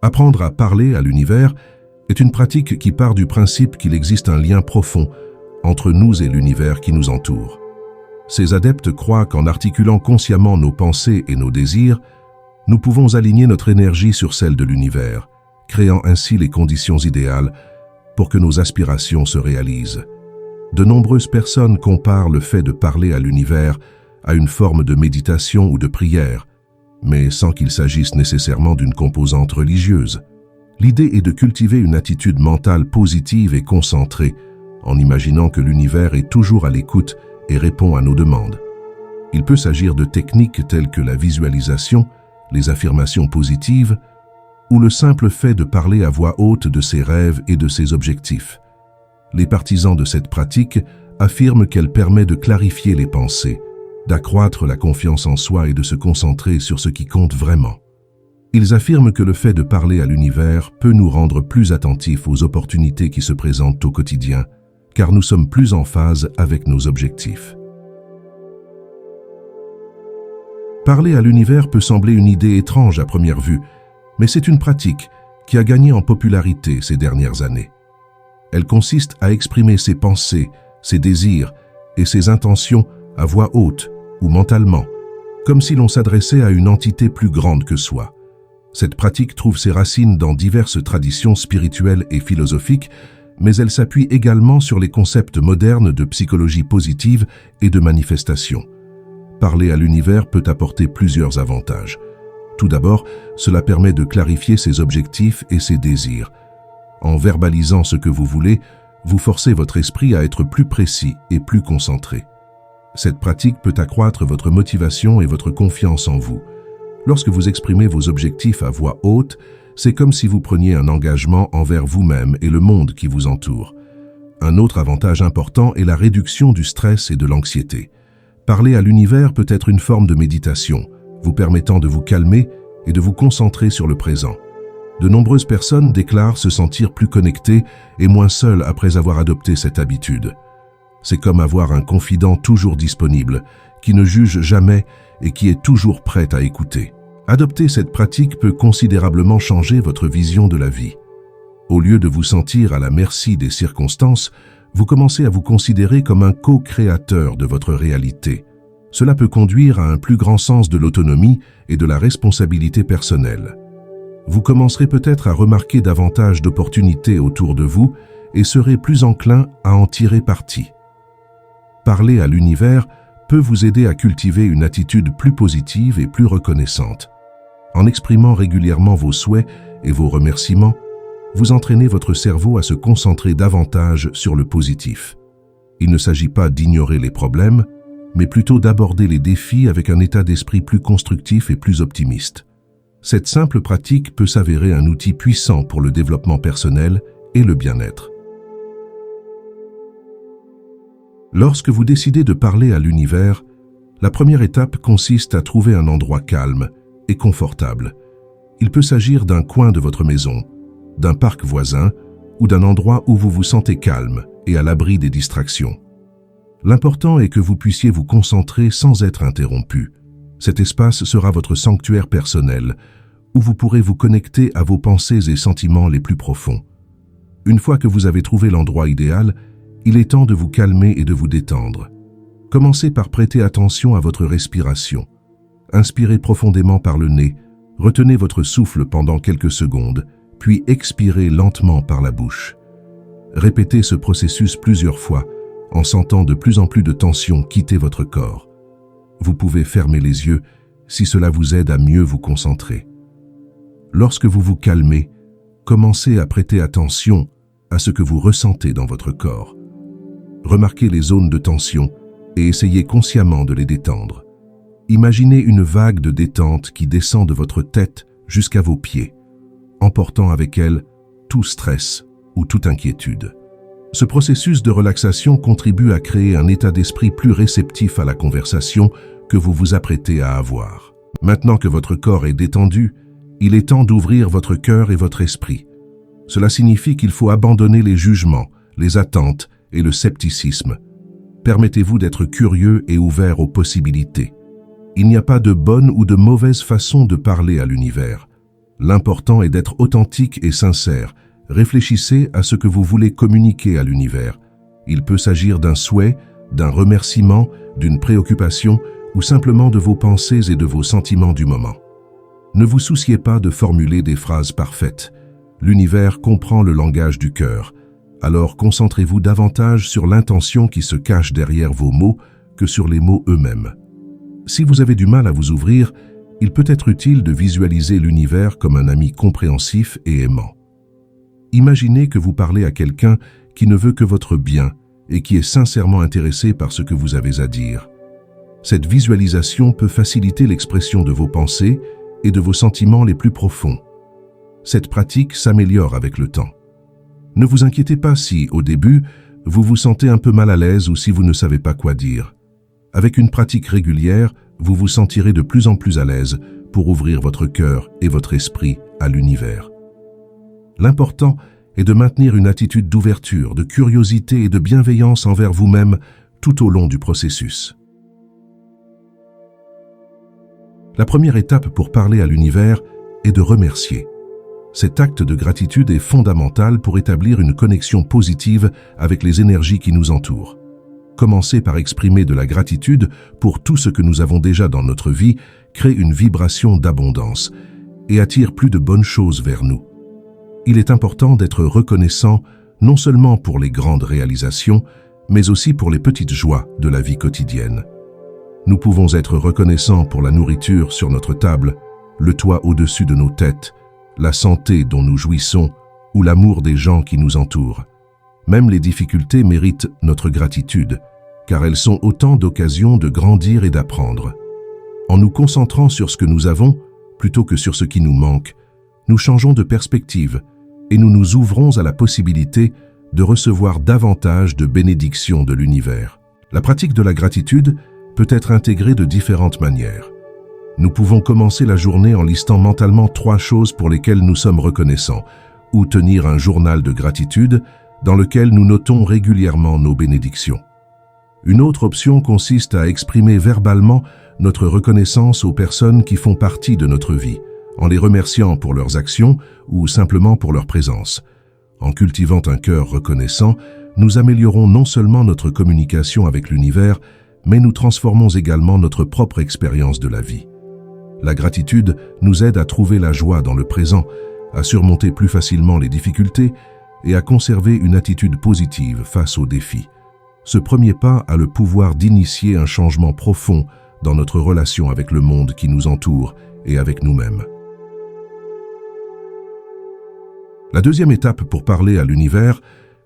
Apprendre à parler à l'univers est une pratique qui part du principe qu'il existe un lien profond entre nous et l'univers qui nous entoure. Ces adeptes croient qu'en articulant consciemment nos pensées et nos désirs, nous pouvons aligner notre énergie sur celle de l'univers, créant ainsi les conditions idéales pour que nos aspirations se réalisent. De nombreuses personnes comparent le fait de parler à l'univers à une forme de méditation ou de prière, mais sans qu'il s'agisse nécessairement d'une composante religieuse. L'idée est de cultiver une attitude mentale positive et concentrée, en imaginant que l'univers est toujours à l'écoute et répond à nos demandes. Il peut s'agir de techniques telles que la visualisation, les affirmations positives, ou le simple fait de parler à voix haute de ses rêves et de ses objectifs. Les partisans de cette pratique affirment qu'elle permet de clarifier les pensées, d'accroître la confiance en soi et de se concentrer sur ce qui compte vraiment. Ils affirment que le fait de parler à l'univers peut nous rendre plus attentifs aux opportunités qui se présentent au quotidien, car nous sommes plus en phase avec nos objectifs. Parler à l'univers peut sembler une idée étrange à première vue, mais c'est une pratique qui a gagné en popularité ces dernières années. Elle consiste à exprimer ses pensées, ses désirs et ses intentions à voix haute ou mentalement, comme si l'on s'adressait à une entité plus grande que soi. Cette pratique trouve ses racines dans diverses traditions spirituelles et philosophiques, mais elle s'appuie également sur les concepts modernes de psychologie positive et de manifestation. Parler à l'univers peut apporter plusieurs avantages. Tout d'abord, cela permet de clarifier ses objectifs et ses désirs. En verbalisant ce que vous voulez, vous forcez votre esprit à être plus précis et plus concentré. Cette pratique peut accroître votre motivation et votre confiance en vous. Lorsque vous exprimez vos objectifs à voix haute, c'est comme si vous preniez un engagement envers vous-même et le monde qui vous entoure. Un autre avantage important est la réduction du stress et de l'anxiété. Parler à l'univers peut être une forme de méditation, vous permettant de vous calmer et de vous concentrer sur le présent. De nombreuses personnes déclarent se sentir plus connectées et moins seules après avoir adopté cette habitude. C'est comme avoir un confident toujours disponible, qui ne juge jamais et qui est toujours prêt à écouter. Adopter cette pratique peut considérablement changer votre vision de la vie. Au lieu de vous sentir à la merci des circonstances, vous commencez à vous considérer comme un co-créateur de votre réalité. Cela peut conduire à un plus grand sens de l'autonomie et de la responsabilité personnelle. Vous commencerez peut-être à remarquer davantage d'opportunités autour de vous et serez plus enclin à en tirer parti. Parler à l'univers peut vous aider à cultiver une attitude plus positive et plus reconnaissante. En exprimant régulièrement vos souhaits et vos remerciements, vous entraînez votre cerveau à se concentrer davantage sur le positif. Il ne s'agit pas d'ignorer les problèmes, mais plutôt d'aborder les défis avec un état d'esprit plus constructif et plus optimiste. Cette simple pratique peut s'avérer un outil puissant pour le développement personnel et le bien-être. Lorsque vous décidez de parler à l'univers, la première étape consiste à trouver un endroit calme et confortable. Il peut s'agir d'un coin de votre maison, d'un parc voisin ou d'un endroit où vous vous sentez calme et à l'abri des distractions. L'important est que vous puissiez vous concentrer sans être interrompu. Cet espace sera votre sanctuaire personnel, où vous pourrez vous connecter à vos pensées et sentiments les plus profonds. Une fois que vous avez trouvé l'endroit idéal, il est temps de vous calmer et de vous détendre. Commencez par prêter attention à votre respiration. Inspirez profondément par le nez, retenez votre souffle pendant quelques secondes, puis expirez lentement par la bouche. Répétez ce processus plusieurs fois, en sentant de plus en plus de tension quitter votre corps. Vous pouvez fermer les yeux si cela vous aide à mieux vous concentrer. Lorsque vous vous calmez, commencez à prêter attention à ce que vous ressentez dans votre corps. Remarquez les zones de tension et essayez consciemment de les détendre. Imaginez une vague de détente qui descend de votre tête jusqu'à vos pieds, emportant avec elle tout stress ou toute inquiétude. Ce processus de relaxation contribue à créer un état d'esprit plus réceptif à la conversation que vous vous apprêtez à avoir. Maintenant que votre corps est détendu, il est temps d'ouvrir votre cœur et votre esprit. Cela signifie qu'il faut abandonner les jugements, les attentes et le scepticisme. Permettez-vous d'être curieux et ouvert aux possibilités. Il n'y a pas de bonne ou de mauvaise façon de parler à l'univers. L'important est d'être authentique et sincère. Réfléchissez à ce que vous voulez communiquer à l'univers. Il peut s'agir d'un souhait, d'un remerciement, d'une préoccupation ou simplement de vos pensées et de vos sentiments du moment. Ne vous souciez pas de formuler des phrases parfaites. L'univers comprend le langage du cœur. Alors concentrez-vous davantage sur l'intention qui se cache derrière vos mots que sur les mots eux-mêmes. Si vous avez du mal à vous ouvrir, il peut être utile de visualiser l'univers comme un ami compréhensif et aimant. Imaginez que vous parlez à quelqu'un qui ne veut que votre bien et qui est sincèrement intéressé par ce que vous avez à dire. Cette visualisation peut faciliter l'expression de vos pensées et de vos sentiments les plus profonds. Cette pratique s'améliore avec le temps. Ne vous inquiétez pas si, au début, vous vous sentez un peu mal à l'aise ou si vous ne savez pas quoi dire. Avec une pratique régulière, vous vous sentirez de plus en plus à l'aise pour ouvrir votre cœur et votre esprit à l'univers. L'important est de maintenir une attitude d'ouverture, de curiosité et de bienveillance envers vous-même tout au long du processus. La première étape pour parler à l'univers est de remercier. Cet acte de gratitude est fondamental pour établir une connexion positive avec les énergies qui nous entourent. Commencer par exprimer de la gratitude pour tout ce que nous avons déjà dans notre vie crée une vibration d'abondance et attire plus de bonnes choses vers nous. Il est important d'être reconnaissant non seulement pour les grandes réalisations, mais aussi pour les petites joies de la vie quotidienne. Nous pouvons être reconnaissants pour la nourriture sur notre table, le toit au-dessus de nos têtes, la santé dont nous jouissons ou l'amour des gens qui nous entourent. Même les difficultés méritent notre gratitude, car elles sont autant d'occasions de grandir et d'apprendre. En nous concentrant sur ce que nous avons, plutôt que sur ce qui nous manque, nous changeons de perspective et nous nous ouvrons à la possibilité de recevoir davantage de bénédictions de l'univers. La pratique de la gratitude peut être intégrée de différentes manières. Nous pouvons commencer la journée en listant mentalement 3 choses pour lesquelles nous sommes reconnaissants, ou tenir un journal de gratitude dans lequel nous notons régulièrement nos bénédictions. Une autre option consiste à exprimer verbalement notre reconnaissance aux personnes qui font partie de notre vie, en les remerciant pour leurs actions ou simplement pour leur présence. En cultivant un cœur reconnaissant, nous améliorons non seulement notre communication avec l'univers, mais nous transformons également notre propre expérience de la vie. La gratitude nous aide à trouver la joie dans le présent, à surmonter plus facilement les difficultés et à conserver une attitude positive face aux défis. Ce premier pas a le pouvoir d'initier un changement profond dans notre relation avec le monde qui nous entoure et avec nous-mêmes. La deuxième étape pour parler à l'univers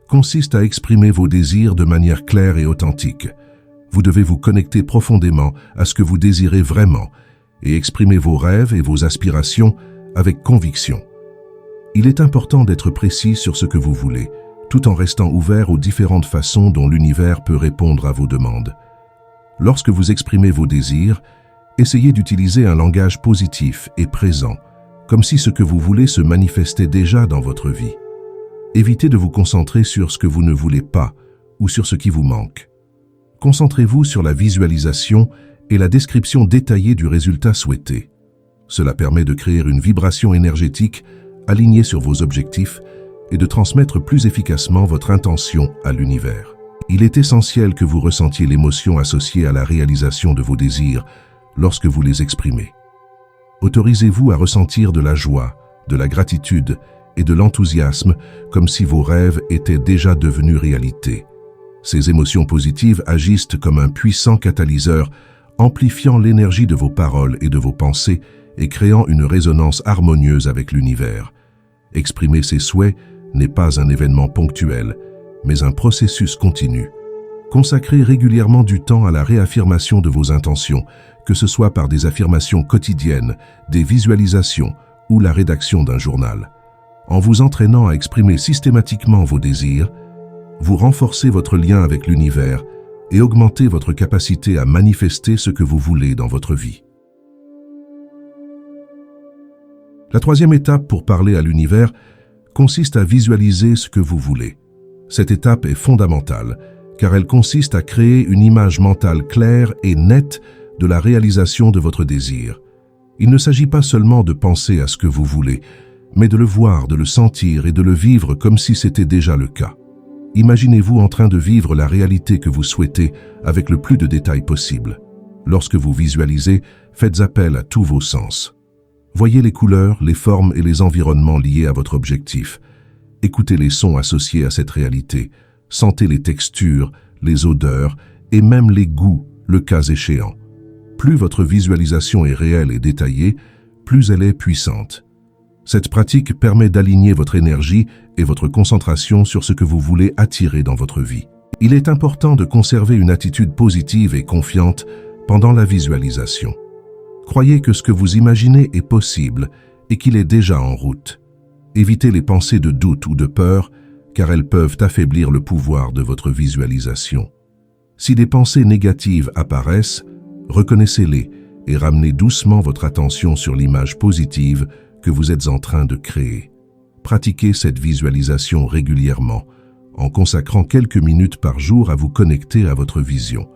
consiste à exprimer vos désirs de manière claire et authentique. Vous devez vous connecter profondément à ce que vous désirez vraiment et exprimer vos rêves et vos aspirations avec conviction. Il est important d'être précis sur ce que vous voulez, tout en restant ouvert aux différentes façons dont l'univers peut répondre à vos demandes. Lorsque vous exprimez vos désirs, essayez d'utiliser un langage positif et présent, comme si ce que vous voulez se manifestait déjà dans votre vie. Évitez de vous concentrer sur ce que vous ne voulez pas ou sur ce qui vous manque. Concentrez-vous sur la visualisation et la description détaillée du résultat souhaité. Cela permet de créer une vibration énergétique alignée sur vos objectifs et de transmettre plus efficacement votre intention à l'univers. Il est essentiel que vous ressentiez l'émotion associée à la réalisation de vos désirs lorsque vous les exprimez. Autorisez-vous à ressentir de la joie, de la gratitude et de l'enthousiasme comme si vos rêves étaient déjà devenus réalité. Ces émotions positives agissent comme un puissant catalyseur, amplifiant l'énergie de vos paroles et de vos pensées et créant une résonance harmonieuse avec l'univers. Exprimer ses souhaits n'est pas un événement ponctuel, mais un processus continu. Consacrez régulièrement du temps à la réaffirmation de vos intentions, que ce soit par des affirmations quotidiennes, des visualisations ou la rédaction d'un journal. En vous entraînant à exprimer systématiquement vos désirs, vous renforcez votre lien avec l'univers et augmentez votre capacité à manifester ce que vous voulez dans votre vie. La troisième étape pour parler à l'univers consiste à visualiser ce que vous voulez. Cette étape est fondamentale, car elle consiste à créer une image mentale claire et nette de la réalisation de votre désir. Il ne s'agit pas seulement de penser à ce que vous voulez, mais de le voir, de le sentir et de le vivre comme si c'était déjà le cas. Imaginez-vous en train de vivre la réalité que vous souhaitez avec le plus de détails possible. Lorsque vous visualisez, faites appel à tous vos sens. Voyez les couleurs, les formes et les environnements liés à votre objectif. Écoutez les sons associés à cette réalité. Sentez les textures, les odeurs et même les goûts, le cas échéant. Plus votre visualisation est réelle et détaillée, plus elle est puissante. Cette pratique permet d'aligner votre énergie et votre concentration sur ce que vous voulez attirer dans votre vie. Il est important de conserver une attitude positive et confiante pendant la visualisation. Croyez que ce que vous imaginez est possible et qu'il est déjà en route. Évitez les pensées de doute ou de peur, car elles peuvent affaiblir le pouvoir de votre visualisation. Si des pensées négatives apparaissent, reconnaissez-les et ramenez doucement votre attention sur l'image positive que vous êtes en train de créer. Pratiquez cette visualisation régulièrement, en consacrant quelques minutes par jour à vous connecter à votre vision.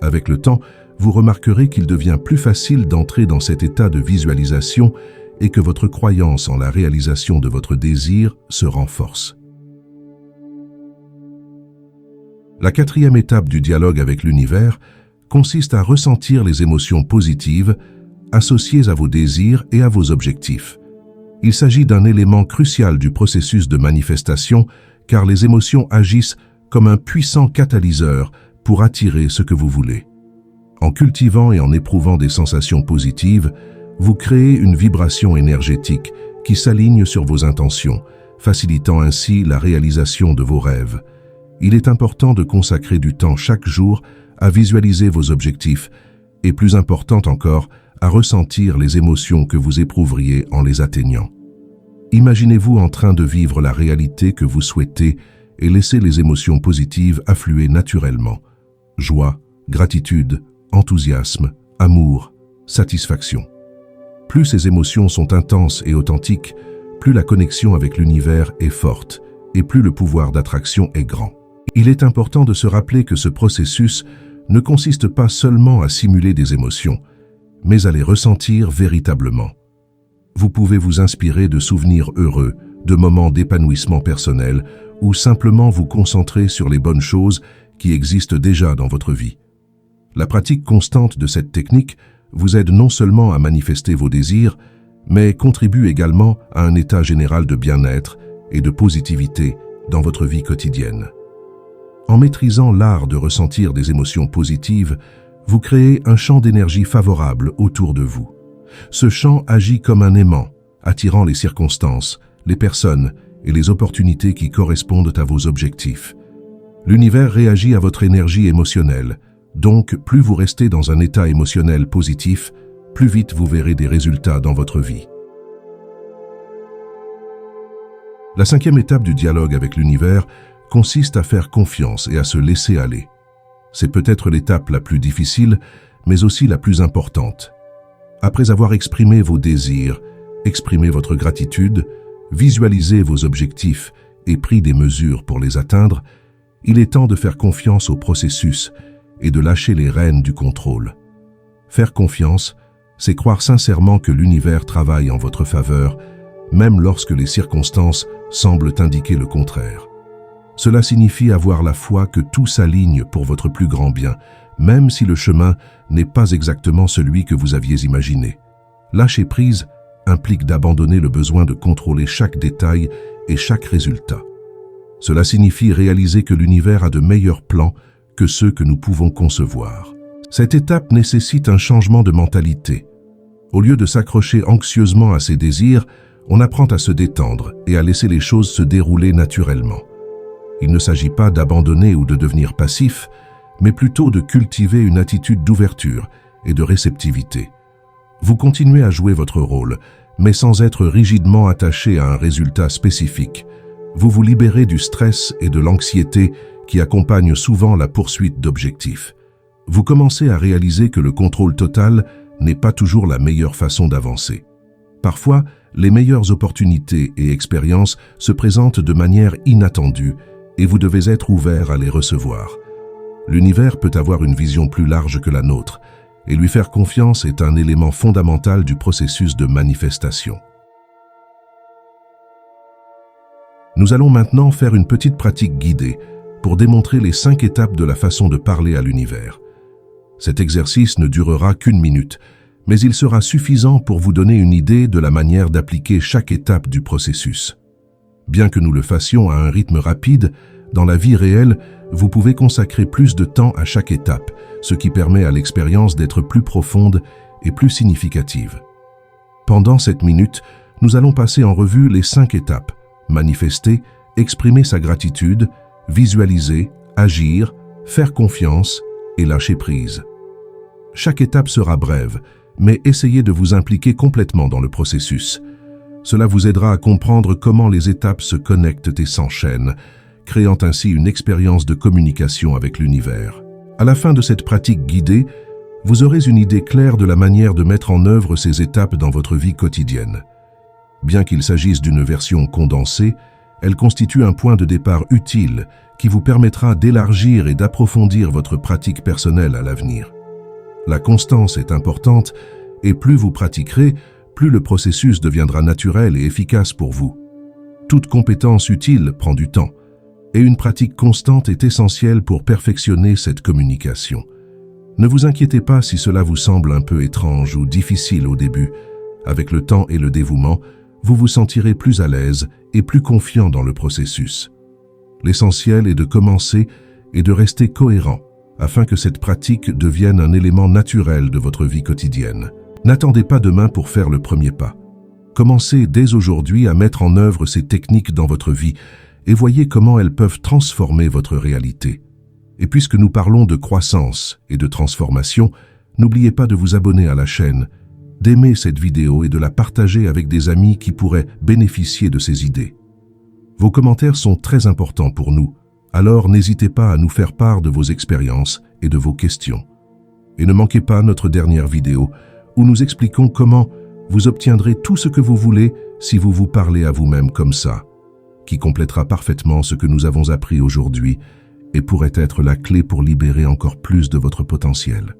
Avec le temps, vous remarquerez qu'il devient plus facile d'entrer dans cet état de visualisation et que votre croyance en la réalisation de votre désir se renforce. La quatrième étape du dialogue avec l'univers consiste à ressentir les émotions positives associées à vos désirs et à vos objectifs. Il s'agit d'un élément crucial du processus de manifestation car les émotions agissent comme un puissant catalyseur pour attirer ce que vous voulez. En cultivant et en éprouvant des sensations positives, vous créez une vibration énergétique qui s'aligne sur vos intentions, facilitant ainsi la réalisation de vos rêves. Il est important de consacrer du temps chaque jour à visualiser vos objectifs et, plus important encore, à ressentir les émotions que vous éprouveriez en les atteignant. Imaginez-vous en train de vivre la réalité que vous souhaitez et laissez les émotions positives affluer naturellement. Joie, gratitude, enthousiasme, amour, satisfaction. Plus ces émotions sont intenses et authentiques, plus la connexion avec l'univers est forte et plus le pouvoir d'attraction est grand. Il est important de se rappeler que ce processus ne consiste pas seulement à simuler des émotions, mais à les ressentir véritablement. Vous pouvez vous inspirer de souvenirs heureux, de moments d'épanouissement personnel ou simplement vous concentrer sur les bonnes choses qui existent déjà dans votre vie. La pratique constante de cette technique vous aide non seulement à manifester vos désirs, mais contribue également à un état général de bien-être et de positivité dans votre vie quotidienne. En maîtrisant l'art de ressentir des émotions positives, vous créez un champ d'énergie favorable autour de vous. Ce champ agit comme un aimant, attirant les circonstances, les personnes et les opportunités qui correspondent à vos objectifs. L'univers réagit à votre énergie émotionnelle, donc plus vous restez dans un état émotionnel positif, plus vite vous verrez des résultats dans votre vie. La cinquième étape du dialogue avec l'univers consiste à faire confiance et à se laisser aller. C'est peut-être l'étape la plus difficile, mais aussi la plus importante. Après avoir exprimé vos désirs, exprimé votre gratitude, visualisé vos objectifs et pris des mesures pour les atteindre, il est temps de faire confiance au processus et de lâcher les rênes du contrôle. Faire confiance, c'est croire sincèrement que l'univers travaille en votre faveur, même lorsque les circonstances semblent indiquer le contraire. Cela signifie avoir la foi que tout s'aligne pour votre plus grand bien, même si le chemin n'est pas exactement celui que vous aviez imaginé. Lâcher prise implique d'abandonner le besoin de contrôler chaque détail et chaque résultat. Cela signifie réaliser que l'univers a de meilleurs plans que ceux que nous pouvons concevoir. Cette étape nécessite un changement de mentalité. Au lieu de s'accrocher anxieusement à ses désirs, on apprend à se détendre et à laisser les choses se dérouler naturellement. Il ne s'agit pas d'abandonner ou de devenir passif, mais plutôt de cultiver une attitude d'ouverture et de réceptivité. Vous continuez à jouer votre rôle, mais sans être rigidement attaché à un résultat spécifique. Vous vous libérez du stress et de l'anxiété qui accompagnent souvent la poursuite d'objectifs. Vous commencez à réaliser que le contrôle total n'est pas toujours la meilleure façon d'avancer. Parfois, les meilleures opportunités et expériences se présentent de manière inattendue et vous devez être ouvert à les recevoir. L'univers peut avoir une vision plus large que la nôtre, et lui faire confiance est un élément fondamental du processus de manifestation. Nous allons maintenant faire une petite pratique guidée pour démontrer les 5 étapes de la façon de parler à l'univers. Cet exercice ne durera qu'1 minute, mais il sera suffisant pour vous donner une idée de la manière d'appliquer chaque étape du processus. Bien que nous le fassions à un rythme rapide, dans la vie réelle, vous pouvez consacrer plus de temps à chaque étape, ce qui permet à l'expérience d'être plus profonde et plus significative. Pendant cette minute, nous allons passer en revue les 5 étapes: manifester, exprimer sa gratitude, visualiser, agir, faire confiance et lâcher prise. Chaque étape sera brève, mais essayez de vous impliquer complètement dans le processus. Cela vous aidera à comprendre comment les étapes se connectent et s'enchaînent, créant ainsi une expérience de communication avec l'univers. À la fin de cette pratique guidée, vous aurez une idée claire de la manière de mettre en œuvre ces étapes dans votre vie quotidienne. Bien qu'il s'agisse d'une version condensée, elle constitue un point de départ utile qui vous permettra d'élargir et d'approfondir votre pratique personnelle à l'avenir. La constance est importante et plus vous pratiquerez, plus le processus deviendra naturel et efficace pour vous. Toute compétence utile prend du temps et une pratique constante est essentielle pour perfectionner cette communication. Ne vous inquiétez pas si cela vous semble un peu étrange ou difficile au début. Avec le temps et le dévouement, vous vous sentirez plus à l'aise et plus confiant dans le processus. L'essentiel est de commencer et de rester cohérent afin que cette pratique devienne un élément naturel de votre vie quotidienne. N'attendez pas demain pour faire le premier pas. Commencez dès aujourd'hui à mettre en œuvre ces techniques dans votre vie et voyez comment elles peuvent transformer votre réalité. Et puisque nous parlons de croissance et de transformation, n'oubliez pas de vous abonner à la chaîne, d'aimer cette vidéo et de la partager avec des amis qui pourraient bénéficier de ces idées. Vos commentaires sont très importants pour nous, alors n'hésitez pas à nous faire part de vos expériences et de vos questions. Et ne manquez pas notre dernière vidéo où nous expliquons comment vous obtiendrez tout ce que vous voulez si vous vous parlez à vous-même comme ça, qui complétera parfaitement ce que nous avons appris aujourd'hui et pourrait être la clé pour libérer encore plus de votre potentiel.